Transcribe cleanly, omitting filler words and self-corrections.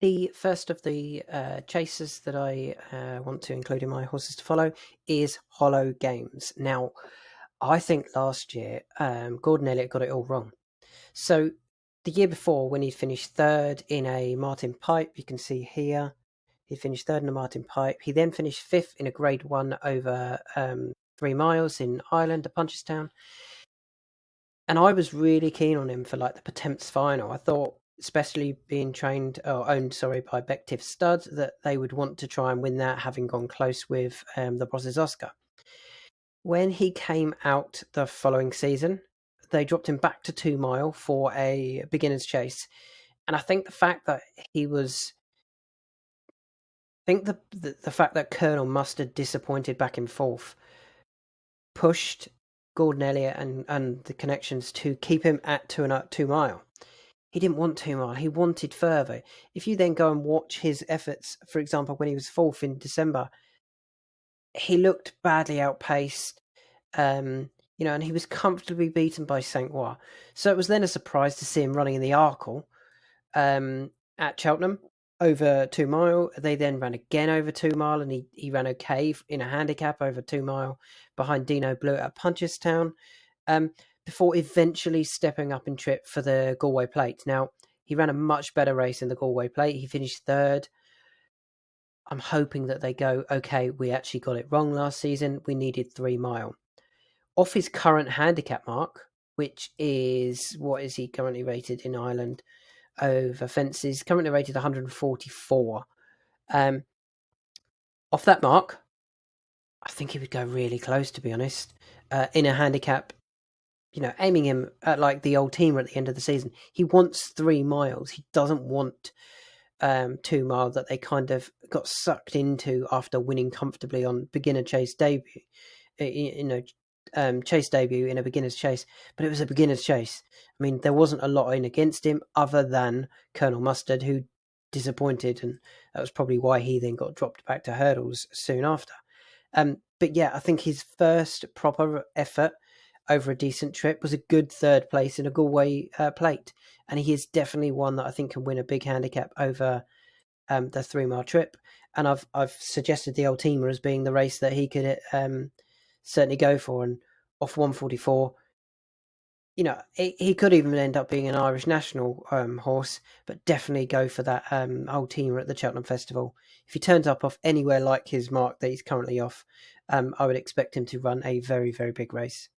The first of the chases that I want to include in my horses to follow is Hollow Games. Now, I think last year Gordon Elliott got it all wrong. So the year before, when he finished third in a Martin Pipe, you can see here, he finished third in a Martin Pipe. He then finished fifth in a Grade 1 over 3 miles in Ireland, at Punchestown. And I was really keen on him for like the Potemps final. I thought, especially being owned by Bective Stud, that they would want to try and win that, having gone close with the Brosses Oscar. When he came out the following season, they dropped him back to 2 mile for a beginner's chase. And I think the fact that the fact that Colonel Mustard disappointed back and forth pushed Gordon Elliott and the connections to keep him at 2 mile. He didn't want 2 mile. He wanted further. If you then go and watch his efforts, for example, when he was fourth in December, he looked badly outpaced. And he was comfortably beaten by Saint Ouen. So it was then a surprise to see him running in the Arkle at Cheltenham over 2 mile. They then ran again over 2 mile, and he ran okay in a handicap over 2 mile behind Dino Blue at Punchestown, before eventually stepping up in trip for the Galway Plate. Now, he ran a much better race in the Galway Plate. He finished third. I'm hoping that they go, okay, we actually got it wrong last season. We needed 3 mile. Off his current handicap mark, which is, what is he currently rated in Ireland over fences? Currently rated 144. Off that mark, I think he would go really close, to be honest. In a handicap, aiming him at like the old teamer at the end of the season. He wants 3 miles. He doesn't want 2 mile that they kind of got sucked into after winning comfortably on beginner chase debut. Chase debut in a beginner's chase, but it was a beginner's chase. I mean, there wasn't a lot in against him other than Colonel Mustard, who disappointed, and that was probably why he then got dropped back to hurdles soon after. But yeah, I think his first proper effort over a decent trip was a good third place in a Galway Plate, and he is definitely one that I think can win a big handicap over the 3 mile trip. And I've suggested the Old Teamer as being the race that he could certainly go for, and off 144. He could even end up being an Irish national horse, but definitely go for that Old Teamer at the Cheltenham Festival. If he turns up off anywhere like his mark that he's currently off, I would expect him to run a very, very big race.